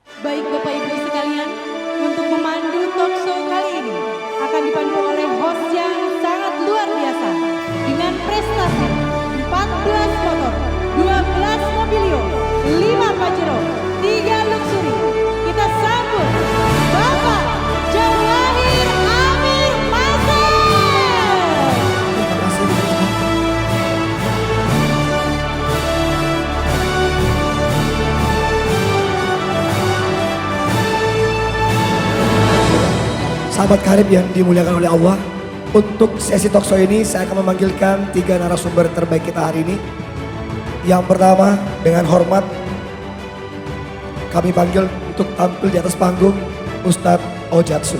Baik Bapak Ibu sekalian, untuk memandu talk show kali ini akan dipandu oleh host yang sangat luar biasa dengan prestasi 14 motor, 12 mobilio, 5 Pajero, 3 luxury. Kita sambut Bapak Jawahir Amir Mazhar. Sahabat karib yang dimuliakan oleh Allah, untuk sesi talkshow ini saya akan memanggilkan 3 narasumber terbaik kita hari ini. Yang pertama, dengan hormat kami panggil untuk tampil di atas panggung Ustadz Ojatsu.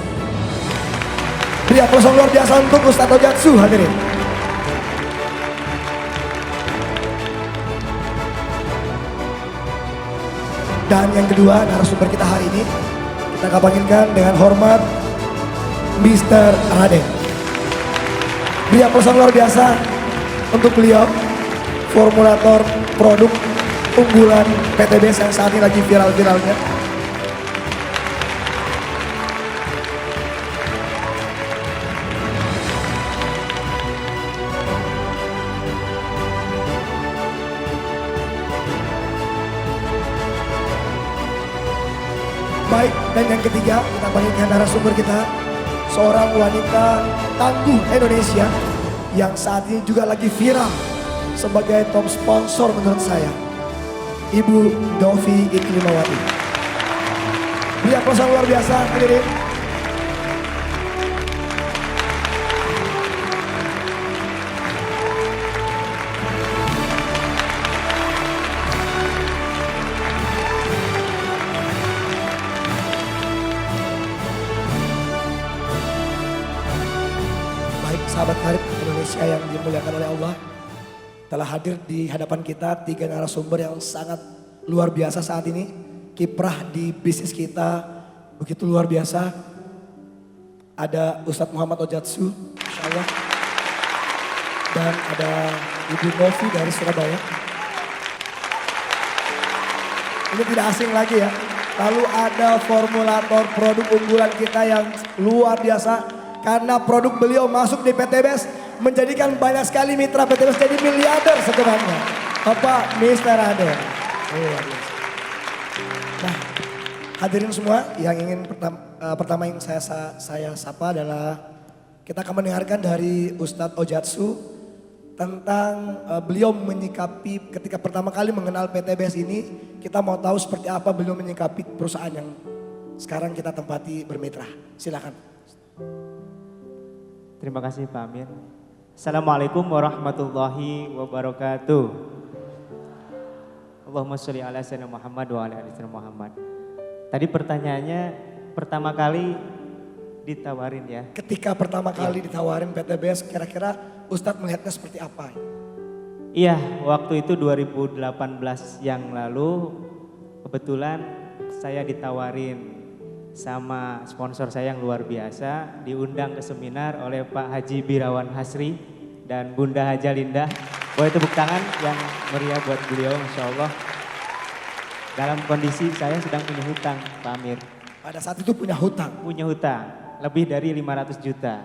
Beri aplaus yang luar biasa untuk Ustadz Ojatsu, hadirin. Dan yang kedua, narasumber kita hari ini kita akan panggilkan dengan hormat Mr. Raden. Beri aplaus yang luar biasa untuk beliau, formulator produk unggulan PTBS yang saat ini lagi viral-viralnya. Baik, dan yang ketiga kita panggilkan narasumber kita, seorang wanita tangguh Indonesia yang saat ini juga lagi viral sebagai top sponsor menurut saya, Ibu Dovi Iklimawati. Beri aplaus yang luar biasa, hadirin. Sahabat karib Indonesia yang dimuliakan oleh Allah, telah hadir di hadapan kita 3 narasumber yang sangat luar biasa saat ini. Kiprah di bisnis kita begitu luar biasa. Ada Ustadz Muhammad Ojatsu, Masya Allah. Dan ada Ibu Novi dari Surabaya. Ini tidak asing lagi ya. Lalu ada formulator produk unggulan kita yang luar biasa. Karena produk beliau masuk di PTBS menjadikan banyak sekali mitra PTBS jadi miliarder sebenarnya. Bapak Mr. Raden. Nah, hadirin semua yang ingin pertama yang saya sapa adalah kita akan mendengarkan dari Ustadz Ojatsu tentang beliau menyikapi ketika pertama kali mengenal PTBS ini. Kita mau tahu seperti apa beliau menyikapi perusahaan yang sekarang kita tempati bermitra. Silakan. Terima kasih Pak Amir. Assalamualaikum warahmatullahi wabarakatuh. Allahumma sholli ala sayyidina Muhammad wa ala ali sayyidina Muhammad. Tadi pertanyaannya pertama kali ditawarin ya. Ketika pertama kali ditawarin PTBS, kira-kira Ustadz melihatnya seperti apa? Iya, waktu itu 2018 yang lalu kebetulan saya ditawarin sama sponsor saya yang luar biasa, diundang ke seminar oleh Pak Haji Birawan Hasri dan Bunda Haja Linda. Boleh tepuk tangan yang meriah buat beliau, Masya Allah. Dalam kondisi saya sedang punya hutang, Pak Amir. Pada saat itu punya hutang? Punya hutang, lebih dari 500 juta.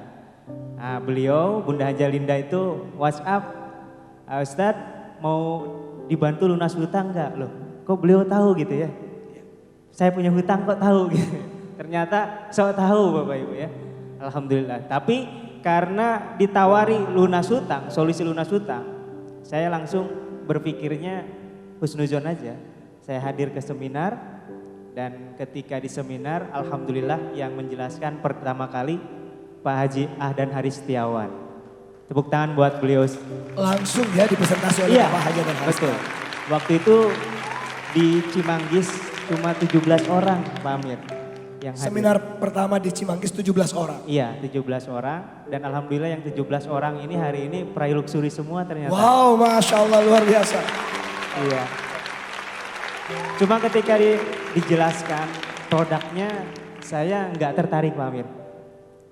Nah, beliau, Bunda Haja Linda itu WhatsApp, Ustadz mau dibantu lunas hutang enggak? Loh, kok beliau tahu gitu ya? Saya punya hutang kok tahu gitu. Ternyata sok tahu Bapak Ibu ya. Alhamdulillah. Tapi karena ditawari lunas hutang, solusi lunas hutang, saya langsung berpikirnya husnuzon aja. Saya hadir ke seminar dan ketika di seminar alhamdulillah yang menjelaskan pertama kali Pak Haji Ahdan Haris Setiawan. Tepuk tangan buat beliau. Langsung ya dipresentasi oleh Iya, Pak Haji Ahdan Haris. Betul. Waktu itu di Cimanggis cuma 17 orang Pak Amir. Yang hadir. Seminar pertama di Cimanggis 17 orang. Iya, 17 orang dan alhamdulillah yang 17 orang ini hari ini peraih luxury semua ternyata. Wow, Masya Allah luar biasa. Iya. Cuma ketika dijelaskan produknya saya nggak tertarik Pak Amir.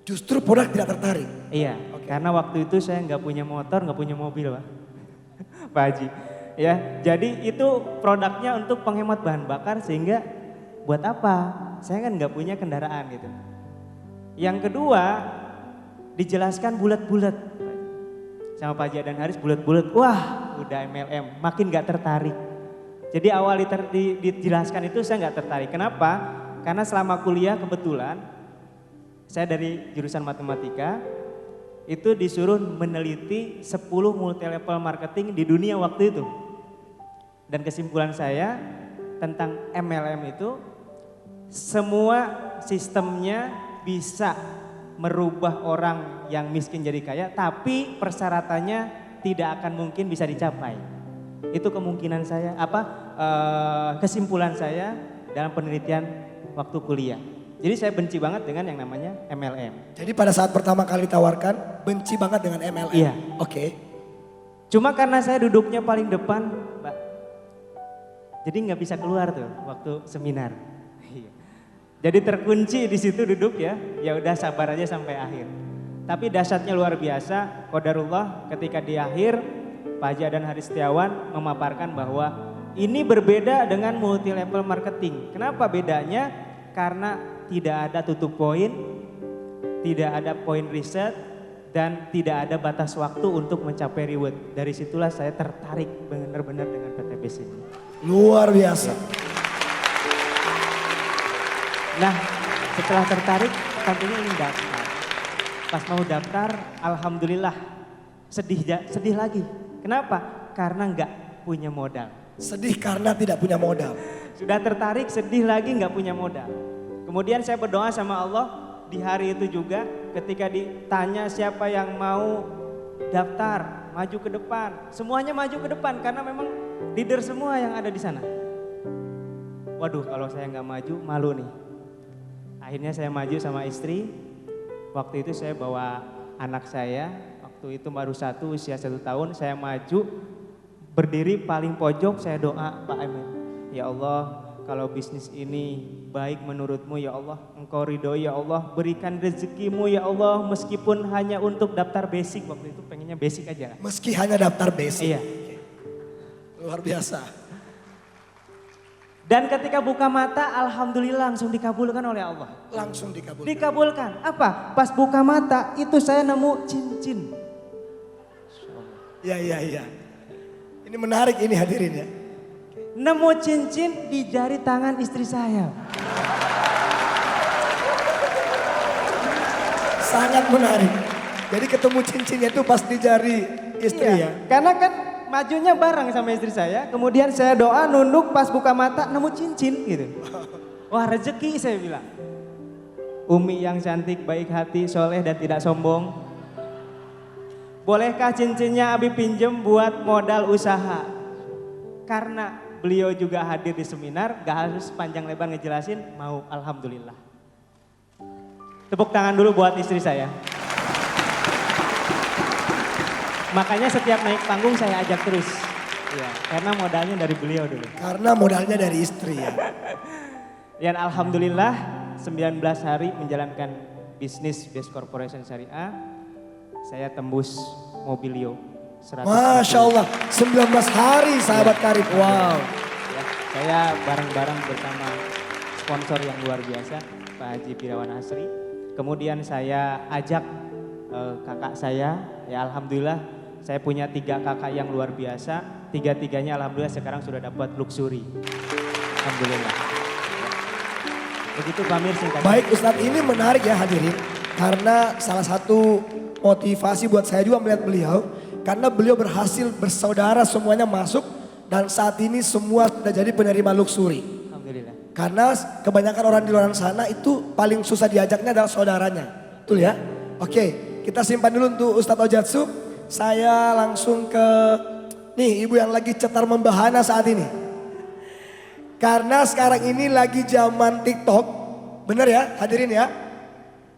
Justru produk tidak tertarik? Iya, karena waktu itu saya nggak punya motor, nggak punya mobil Pak. Pak Haji. Ya, jadi itu produknya untuk penghemat bahan bakar sehingga buat apa? Saya kan nggak punya kendaraan gitu. Yang kedua, dijelaskan bulat-bulat sama Pak Haji dan Haris, bulat-bulat. Wah, udah MLM, makin nggak tertarik. Jadi awal dijelaskan itu saya nggak tertarik. Kenapa? Karena selama kuliah kebetulan saya dari jurusan matematika itu disuruh meneliti 10 multi level marketing di dunia waktu itu. Dan kesimpulan saya tentang MLM itu semua sistemnya bisa merubah orang yang miskin jadi kaya, tapi persyaratannya tidak akan mungkin bisa dicapai. Itu kemungkinan saya, kesimpulan saya dalam penelitian waktu kuliah. Jadi saya benci banget dengan yang namanya MLM. Jadi pada saat pertama kali ditawarkan, benci banget dengan MLM? Iya. Oke. Cuma karena saya duduknya paling depan, Mbak. Jadi nggak bisa keluar tuh waktu seminar. Jadi terkunci di situ duduk ya. Ya udah sabar aja sampai akhir. Tapi dahsyatnya luar biasa. Qadarullah ketika di akhir Pak Haji dan Haris Setiawan memaparkan bahwa ini berbeda dengan multi level marketing. Kenapa bedanya? Karena tidak ada tutup poin, tidak ada poin riset, dan tidak ada batas waktu untuk mencapai reward. Dari situlah saya tertarik benar-benar dengan PT BIS ini. Luar biasa. Nah, setelah tertarik tentunya ingin daftar. Pas mau daftar, alhamdulillah sedih lagi. Kenapa? Karena nggak punya modal. Sedih karena tidak punya modal. Sudah tertarik, sedih lagi nggak punya modal. Kemudian saya berdoa sama Allah di hari itu juga ketika ditanya siapa yang mau daftar, maju ke depan. Semuanya maju ke depan karena memang leader semua yang ada di sana. Waduh, kalau saya nggak maju malu nih. Akhirnya saya maju sama istri. Waktu itu saya bawa anak saya, waktu itu baru usia 1 tahun, saya maju berdiri paling pojok, saya doa, Pak Amin. Ya Allah, kalau bisnis ini baik menurut-Mu ya Allah, Engkau ridhoi ya Allah, berikan rezekimu ya Allah, meskipun hanya untuk daftar basic, waktu itu pengennya basic aja. Meski hanya daftar basic. Iya. Luar biasa. Dan ketika buka mata, alhamdulillah langsung dikabulkan oleh Allah. Langsung dikabulkan. Dikabulkan. Apa? Pas buka mata, itu saya nemu cincin. Iya. Ini menarik ini hadirin ya. Nemu cincin di jari tangan istri saya. Sangat menarik. Jadi ketemu cincinnya itu pas di jari istri ya. Karena kan majunya bareng sama istri saya. Kemudian saya doa nunduk pas buka mata nemu cincin gitu. Wah rezeki saya bilang. Umi yang cantik, baik hati, soleh dan tidak sombong. Bolehkah cincinnya Abi pinjem buat modal usaha? Karena beliau juga hadir di seminar, gak harus panjang lebar ngejelasin, mau alhamdulillah. Tepuk tangan dulu buat istri saya. Makanya setiap naik panggung saya ajak terus. Ya, karena modalnya dari beliau dulu. Karena modalnya dari istri ya. Dan alhamdulillah 19 hari menjalankan bisnis BIS Corporation Syariah, saya tembus mobilio 100. Masya Allah, 19 hari sahabat karib, wow. Ya, saya bareng-bareng bersama sponsor yang luar biasa, Pak Haji Pirawan Asri. Kemudian saya ajak kakak saya, ya alhamdulillah saya punya 3 kakak yang luar biasa. 3-3-nya alhamdulillah sekarang sudah dapat luxury. Alhamdulillah. Begitu Pak Amir singkatnya. Baik Ustadz, ini menarik ya hadirin. Karena salah satu motivasi buat saya juga melihat beliau. Karena beliau berhasil bersaudara semuanya masuk. Dan saat ini semua sudah jadi penerima luxury. Alhamdulillah. Karena kebanyakan orang di luar sana itu paling susah diajaknya adalah saudaranya. Betul ya? Oke, kita simpan dulu untuk Ustadz Ojatsu. Saya langsung ke nih ibu yang lagi cetar membahana saat ini. Karena sekarang ini lagi zaman TikTok. Bener ya hadirin ya.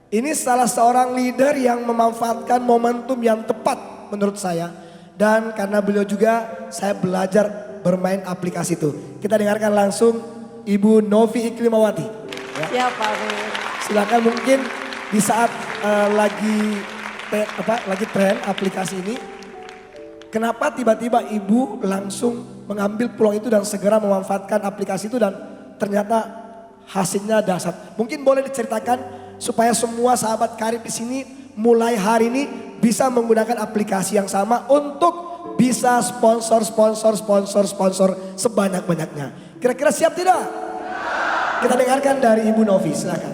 Ini salah seorang leader yang memanfaatkan momentum yang tepat menurut saya. Dan karena beliau juga saya belajar bermain aplikasi itu. Kita dengarkan langsung Ibu Novi Iklimawati. Ya Pak Amir. Silakan mungkin di saat lagi tren aplikasi ini. Kenapa tiba-tiba ibu langsung mengambil peluang itu dan segera memanfaatkan aplikasi itu dan ternyata hasilnya dahsyat. Mungkin boleh diceritakan supaya semua sahabat karib di sini mulai hari ini bisa menggunakan aplikasi yang sama untuk bisa sponsor sebanyak-banyaknya. Kira-kira siap tidak? Kita dengarkan dari Ibu Novi, silakan.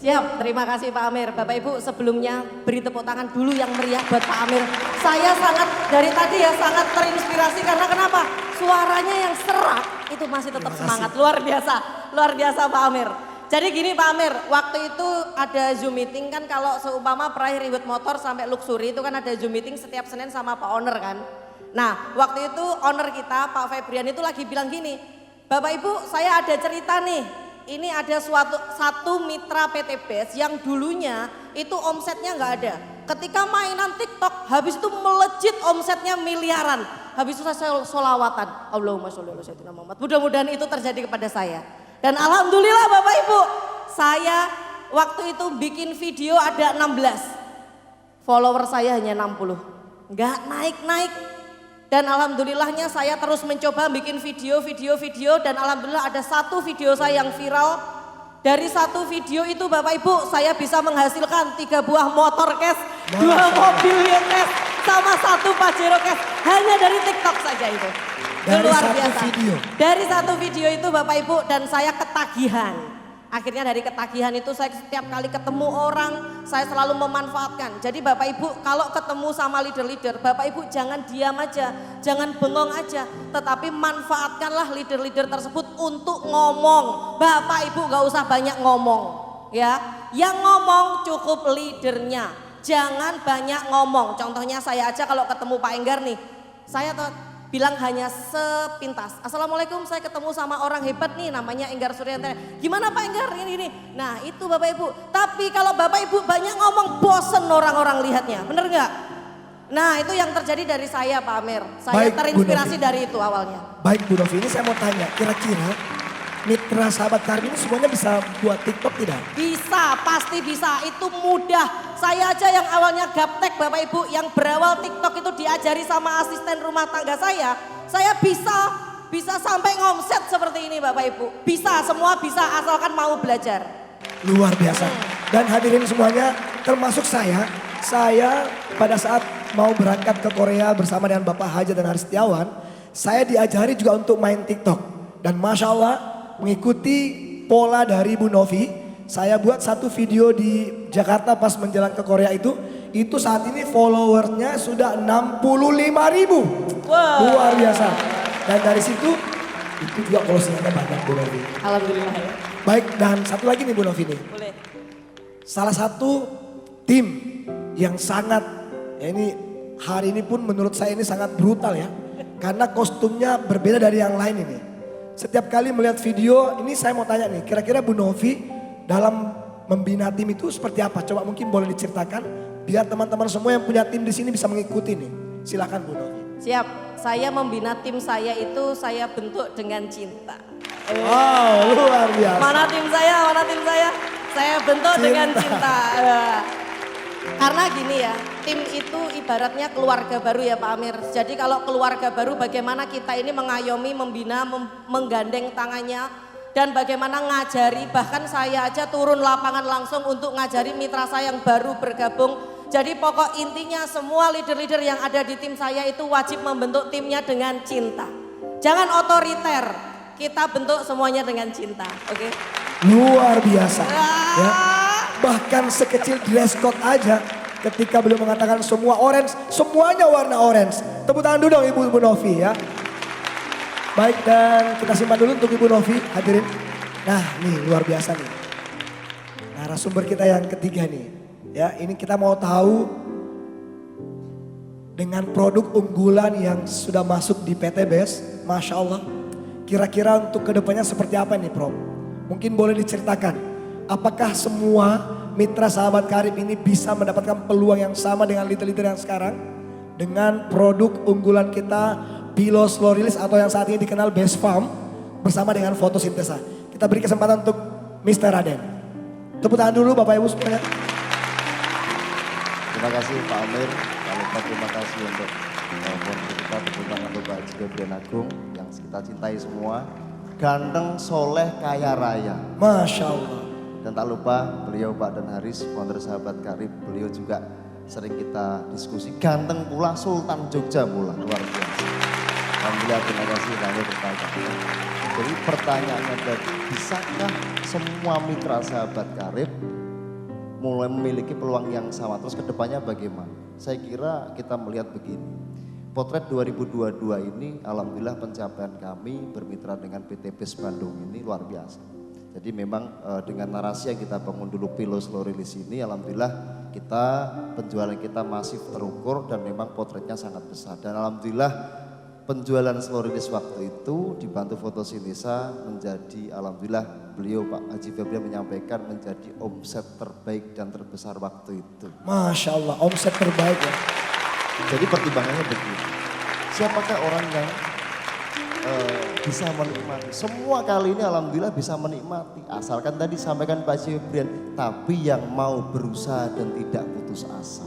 Siap, terima kasih Pak Amir. Bapak Ibu sebelumnya beri tepuk tangan dulu yang meriah buat Pak Amir. Saya sangat dari tadi ya sangat terinspirasi karena kenapa? Suaranya yang serak itu masih tetap semangat. Luar biasa Pak Amir. Jadi gini Pak Amir, waktu itu ada Zoom meeting kan kalau seumpama peraih ribet motor sampai luxury itu kan ada Zoom meeting setiap Senin sama Pak Owner kan. Nah waktu itu owner kita Pak Febrian itu lagi bilang gini, Bapak Ibu saya ada cerita nih, ini ada satu mitra PT Best yang dulunya itu omsetnya nggak ada. Ketika mainan TikTok habis itu melejit omsetnya miliaran. Habis itu saya solawatan, Allahumma sholli ala sayyidina Muhammad. Mudah-mudahan itu terjadi kepada saya. Dan alhamdulillah Bapak Ibu, saya waktu itu bikin video ada 16. Follower saya hanya 60. Nggak naik-naik. Dan alhamdulillahnya saya terus mencoba bikin video dan alhamdulillah ada satu video saya yang viral. Dari satu video itu Bapak Ibu saya bisa menghasilkan 3 buah motor cash, 2 mobil cash, sama 1 Pajero cash. Hanya dari TikTok saja itu. Dari Luar satu biasa. video. Dari satu video itu Bapak Ibu dan saya ketagihan. Akhirnya dari ketagihan itu saya setiap kali ketemu orang saya selalu memanfaatkan. Jadi Bapak Ibu kalau ketemu sama leader-leader Bapak Ibu jangan diam aja, jangan bengong aja. Tetapi manfaatkanlah leader-leader tersebut untuk ngomong. Bapak Ibu gak usah banyak ngomong ya. Yang ngomong cukup leadernya. Jangan banyak ngomong. Contohnya saya aja kalau ketemu Pak Enggar nih. Saya bilang hanya sepintas. Assalamualaikum, saya ketemu sama orang hebat nih namanya Enggar Suryanto. Gimana Pak Enggar ini? Nah itu Bapak Ibu. Tapi kalau Bapak Ibu banyak ngomong bosen orang-orang lihatnya. Bener nggak? Nah itu yang terjadi dari saya Pak Amir. Saya Baik, terinspirasi Bu Novi. dari itu awalnya. Baik Bu Novi, ini saya mau tanya, kira-kira mitra sahabat karib ini semuanya bisa buat TikTok tidak? Bisa, pasti bisa. Itu mudah. Saya aja yang awalnya gaptek Bapak Ibu, yang berawal TikTok itu diajari sama asisten rumah tangga saya bisa sampai ngomset seperti ini Bapak Ibu. Bisa, semua bisa asalkan mau belajar. Luar biasa. Dan hadirin semuanya, termasuk saya pada saat mau berangkat ke Korea bersama dengan Bapak Haja dan Haris Setiawan, saya diajari juga untuk main TikTok. Dan Masya Allah, mengikuti pola dari Bu Novi, saya buat satu video di Jakarta pas menjalan ke Korea itu saat ini followernya sudah 65.000. Wow. Luar biasa. Dan dari situ itu juga closing-nya banyak Bu Novi. Alhamdulillah ya. Baik, dan satu lagi nih Bu Novi nih. Boleh. Salah satu tim yang sangat, ya ini hari ini pun menurut saya ini sangat brutal ya. Karena kostumnya berbeda dari yang lain ini. Setiap kali melihat video ini saya mau tanya nih, kira-kira Bu Novi dalam membina tim itu seperti apa? Coba mungkin boleh diceritakan biar teman-teman semua yang punya tim di sini bisa mengikuti nih. Silakan Bu Novi. Siap, saya membina tim saya itu saya bentuk dengan cinta. Wow, luar biasa. Mana tim saya? Saya bentuk dengan cinta. Karena gini ya, tim itu ibaratnya keluarga baru ya Pak Amir. Jadi kalau keluarga baru bagaimana kita ini mengayomi, membina, menggandeng tangannya. Dan bagaimana ngajari, bahkan saya aja turun lapangan langsung untuk ngajari mitra saya yang baru bergabung. Jadi pokok intinya semua leader-leader yang ada di tim saya itu wajib membentuk timnya dengan cinta. Jangan otoriter, kita bentuk semuanya dengan cinta, oke? Luar biasa. Ya. Bahkan sekecil dress code aja ketika beliau mengatakan semua orange, semuanya warna orange. Tepuk tangan dulu dong Ibu Novi ya. Baik, dan kita simpan dulu untuk Ibu Novi, hadirin. Nah nih luar biasa nih. Narasumber kita yang ketiga nih. Ya ini kita mau tahu dengan produk unggulan yang sudah masuk di PT Best. Masya Allah. Kira-kira untuk kedepannya seperti apa nih Prof? Mungkin boleh diceritakan. Apakah semua mitra sahabat karib ini bisa mendapatkan peluang yang sama dengan leader-leader yang sekarang? Dengan produk unggulan kita Pilo Slow Release atau yang saat ini dikenal Best Farm bersama dengan fotosintesa. Kita beri kesempatan untuk Mr. Raden. Tepuk tangan dulu Bapak Ibu semuanya. Terima kasih Pak Amir. Terima kasih untuk kita tepuk tangan untuk Pak Jiga Brian Agung yang kita cintai semua. ganteng, soleh, kaya raya. Masya Allah. Dan tak lupa beliau Pak Dan Haris, founder Sahabat Karib, beliau juga sering kita diskusi. Ganteng pula, Sultan Jogja pula, luar biasa. Alhamdulillah, terima kasih kami bertanya. Jadi pertanyaannya tadi, bisakah semua mitra Sahabat Karib mulai memiliki peluang yang sama? Terus kedepannya bagaimana? Saya kira kita melihat begini. Potret 2022 ini alhamdulillah pencapaian kami bermitra dengan PT PES Bandung ini luar biasa. Jadi memang dengan narasi yang kita bangun dulu Pilo Slow Release ini alhamdulillah penjualan kita masif terukur dan memang potretnya sangat besar. Dan alhamdulillah penjualan Slow Release waktu itu dibantu fotosintesa menjadi alhamdulillah beliau Pak Haji Febrian menyampaikan menjadi omset terbaik dan terbesar waktu itu. Masya Allah, omset terbaik ya. Jadi pertimbangannya begini, siapakah orang yang bisa menikmati? Semua kali ini alhamdulillah bisa menikmati, asalkan tadi sampaikan Pak Febrian, tapi yang mau berusaha dan tidak putus asa.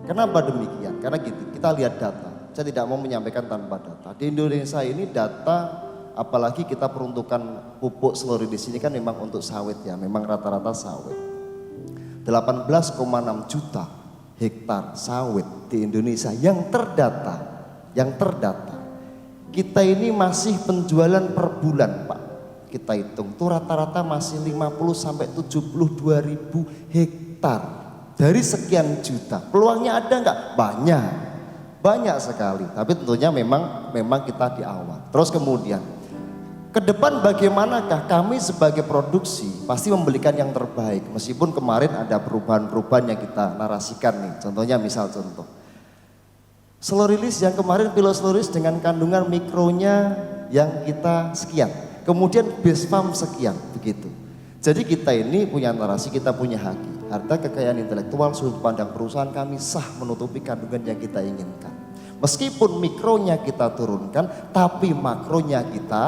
Kenapa demikian? Karena gitu, kita lihat data, saya tidak mau menyampaikan tanpa data. Di Indonesia ini data, apalagi kita peruntukan pupuk seluruh di sini kan memang untuk sawit ya, memang rata-rata sawit. 18,6 juta hektar sawit di Indonesia yang terdata. Kita ini masih penjualan per bulan Pak. Kita hitung tuh rata-rata masih 50 sampai 72 ribu hektar dari sekian juta. Peluangnya ada nggak? Banyak sekali. Tapi tentunya memang kita di awal. Terus kemudian ke depan bagaimanakah kami sebagai produksi pasti membelikan yang terbaik. Meskipun kemarin ada perubahan-perubahan yang kita narasikan nih. Contohnya contoh. Slow Release yang kemarin Pilo Slow Release dengan kandungan mikronya yang kita sekian. Kemudian base farm sekian begitu. Jadi kita ini punya narasi, kita punya haki. Harta kekayaan intelektual sudut pandang perusahaan kami sah menutupi kandungan yang kita inginkan. Meskipun mikronya kita turunkan tapi makronya kita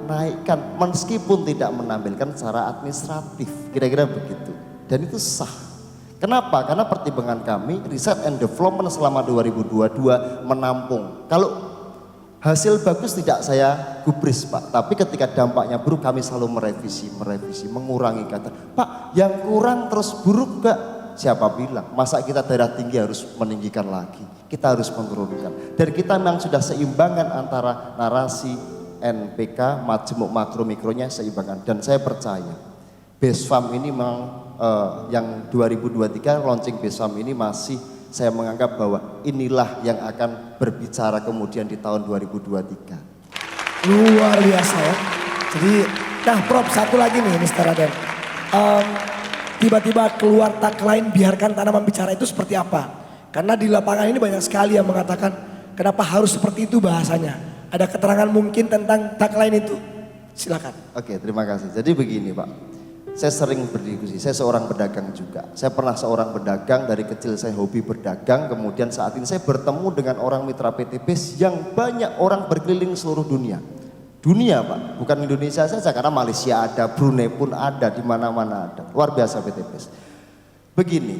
naikkan meskipun tidak menampilkan secara administratif, kira-kira begitu. Dan itu sah. Kenapa? Karena pertimbangan kami riset and development selama 2022 menampung. Kalau hasil bagus tidak saya gubris Pak, tapi ketika dampaknya buruk kami selalu merevisi, mengurangi kata. Pak, yang kurang terus buruk gak? Siapa bilang? Masa kita daerah tinggi harus meninggikan lagi? Kita harus menurunkan. Dan kita memang sudah seimbangan antara narasi NPK, majemuk makro mikronya seimbangan. Dan saya percaya base farm ini memang yang 2023 launching base farm ini masih saya menganggap bahwa inilah yang akan berbicara kemudian di tahun 2023. Luar biasa ya. Jadi, nah Prof satu lagi nih Mr. Raden. Tiba-tiba keluar tagline biarkan tanaman bicara itu seperti apa? Karena di lapangan ini banyak sekali yang mengatakan kenapa harus seperti itu bahasanya. Ada keterangan mungkin tentang tagline itu? Silakan. Oke, terima kasih. Jadi begini Pak. Saya sering berdiskusi, saya seorang pedagang juga. Saya pernah seorang pedagang, dari kecil saya hobi berdagang. Kemudian saat ini saya bertemu dengan orang mitra PT PES yang banyak orang berkeliling seluruh dunia. Dunia Pak, bukan Indonesia saja karena Malaysia ada, Brunei pun ada, di mana-mana ada. Luar biasa PT PES. Begini,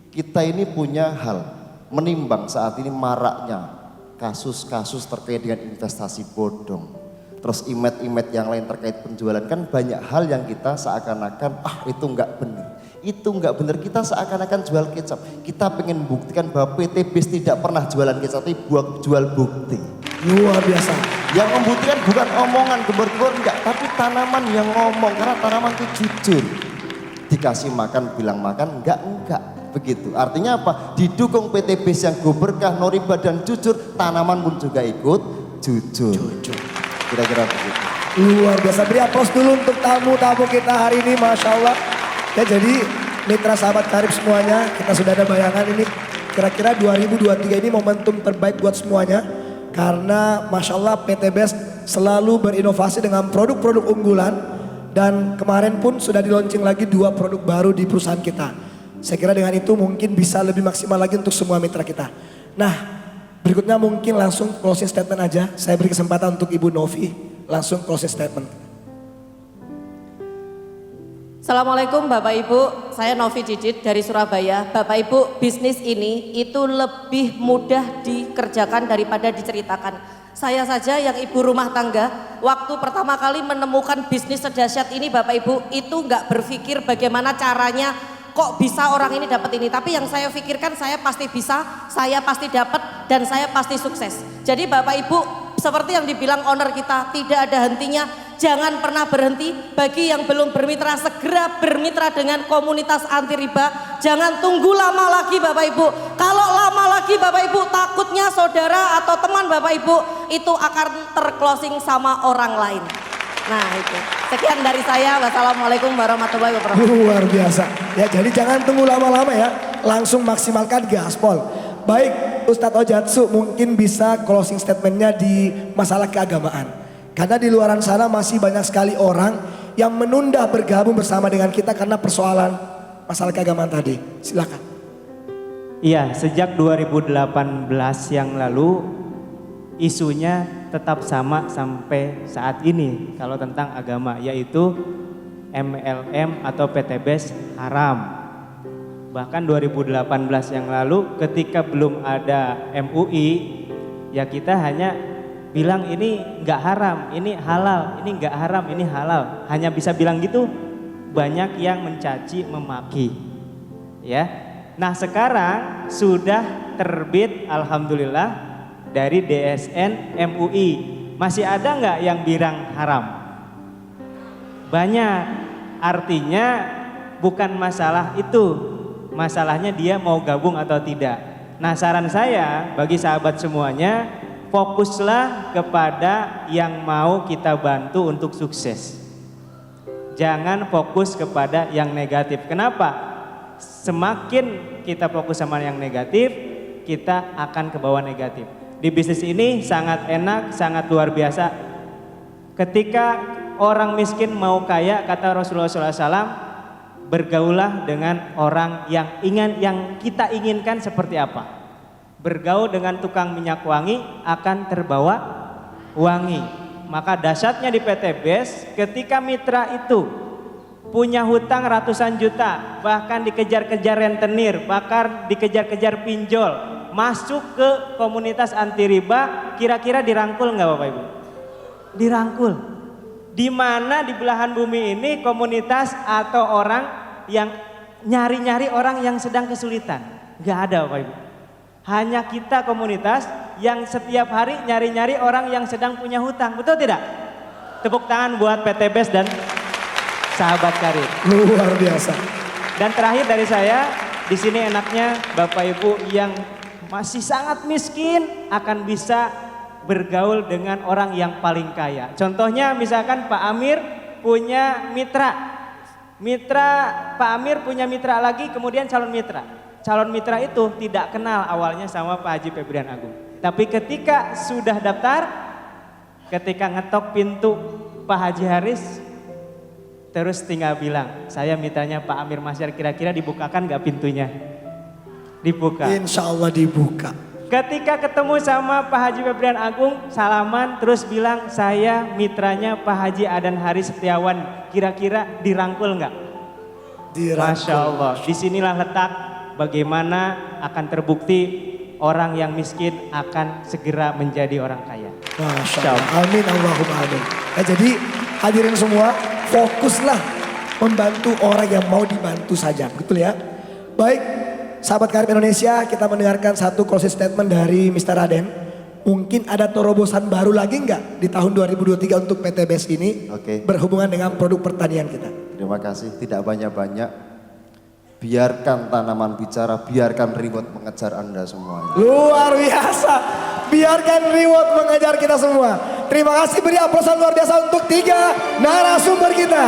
kita ini punya hal menimbang saat ini maraknya kasus-kasus terkait dengan investasi bodong. Terus imet-imet yang lain terkait penjualan, kan banyak hal yang kita seakan-akan itu enggak benar. Itu enggak benar, kita seakan-akan jual kecap. Kita pengen buktikan bahwa PT PES tidak pernah jualan kecap, tapi jual bukti. Luar biasa. Yang membuktikan bukan omongan gembor-gembor enggak, tapi tanaman yang ngomong, karena tanaman itu jujur. Dikasih makan bilang makan, enggak. Begitu. Artinya apa? Didukung PT PES yang go berkah, noriba dan jujur, tanaman pun juga ikut jujur. Kira-kira begitu. Luar biasa, beri aplaus dulu untuk tamu-tamu kita hari ini, Masya Allah. Ya jadi mitra Sahabat Karib semuanya, kita sudah ada bayangan ini kira-kira 2023 ini momentum terbaik buat semuanya. Karena Masya Allah PT PES selalu berinovasi dengan produk-produk unggulan. Dan kemarin pun sudah di launching lagi 2 produk baru di perusahaan kita. Saya kira dengan itu mungkin bisa lebih maksimal lagi untuk semua mitra kita. Nah, berikutnya mungkin langsung closing statement aja. Saya beri kesempatan untuk Ibu Novi langsung closing statement. Assalamualaikum Bapak Ibu, saya Novi Didit dari Surabaya. Bapak Ibu, bisnis ini itu lebih mudah dikerjakan daripada diceritakan. Saya saja yang ibu rumah tangga, waktu pertama kali menemukan bisnis sedahsyat ini Bapak Ibu, itu nggak berpikir bagaimana caranya kok bisa orang ini dapat ini. Tapi yang saya pikirkan saya pasti bisa, saya pasti dapat, dan saya pasti sukses. Jadi Bapak Ibu, seperti yang dibilang owner kita, tidak ada hentinya. Jangan pernah berhenti. Bagi yang belum bermitra, segera bermitra dengan komunitas anti riba. Jangan tunggu lama lagi Bapak Ibu. Kalau lama lagi Bapak Ibu, takutnya saudara atau teman Bapak Ibu itu akan terclosing sama orang lain. Nah itu. Sekian dari saya. Wassalamualaikum warahmatullahi wabarakatuh. Luar biasa. Ya jadi jangan tunggu lama-lama ya. Langsung maksimalkan gaspol. Baik Ustadz Ojatsu mungkin bisa closing statementnya di masalah keagamaan. Karena di luaran sana masih banyak sekali orang yang menunda bergabung bersama dengan kita karena persoalan masalah keagamaan tadi. Silakan. Iya, sejak 2018 yang lalu isunya tetap sama sampai saat ini kalau tentang agama, yaitu MLM atau PTBS haram. Bahkan 2018 yang lalu ketika belum ada MUI, ya kita hanya bilang ini nggak haram, ini halal, ini nggak haram, ini halal. Hanya bisa bilang gitu, banyak yang mencaci, memaki. Ya. Nah sekarang sudah terbit alhamdulillah dari DSN MUI. Masih ada nggak yang bilang haram? Banyak. Artinya bukan masalah itu. Masalahnya dia mau gabung atau tidak. Nah saran saya bagi sahabat semuanya, fokuslah kepada yang mau kita bantu untuk sukses. Jangan fokus kepada yang negatif. Kenapa? Semakin kita fokus sama yang negatif, kita akan ke bawah negatif. Di bisnis ini sangat enak, sangat luar biasa. Ketika orang miskin mau kaya, kata Rasulullah SAW, bergaulah dengan orang yang kita inginkan seperti apa. Bergaul dengan tukang minyak wangi akan terbawa wangi. Maka dahsyatnya di PTBS, ketika mitra itu punya hutang ratusan juta, bahkan dikejar-kejar rentenir, bahkan dikejar-kejar pinjol, masuk ke komunitas anti riba, kira-kira dirangkul nggak Bapak Ibu? Dirangkul. Di mana di belahan bumi ini komunitas atau orang yang nyari-nyari orang yang sedang kesulitan? Nggak ada Bapak Ibu. Hanya kita komunitas yang setiap hari nyari-nyari orang yang sedang punya hutang, betul tidak? Tepuk tangan buat PTBS dan sahabat karir. Luar biasa. Dan terakhir dari saya, di sini enaknya Bapak Ibu yang masih sangat miskin akan bisa bergaul dengan orang yang paling kaya. Contohnya misalkan Pak Amir punya mitra. Pak Amir punya mitra lagi, kemudian calon mitra. Calon mitra itu tidak kenal awalnya sama Pak Haji Febrian Agung. Tapi ketika sudah daftar, ketika ngetok pintu Pak Haji Haris, terus tinggal bilang, saya mitranya Pak Amir Masyar, kira-kira dibukakan gak pintunya? Dibuka. Insya Allah dibuka. Ketika ketemu sama Pak Haji Febrian Agung, salaman terus bilang, saya mitranya Pak Haji Adan Haris Setiawan, kira-kira dirangkul nggak? Dirangkul. Masya Allah, disinilah letak bagaimana akan terbukti orang yang miskin akan segera menjadi orang kaya. Masya Allah, amin Allahumma amin. Nah, jadi hadirin semua, fokuslah membantu orang yang mau dibantu saja, betul ya? Baik. Sahabat Karib Indonesia, kita mendengarkan satu closing statement dari Mr. Raden. Mungkin ada terobosan baru lagi nggak di tahun 2023 untuk PTBS ini berhubungan dengan produk pertanian kita? Terima kasih, tidak banyak-banyak. Biarkan tanaman bicara, biarkan reward mengejar Anda semuanya. Luar biasa, biarkan reward mengejar kita semua. Terima kasih, beri aplausan luar biasa untuk 3 narasumber kita.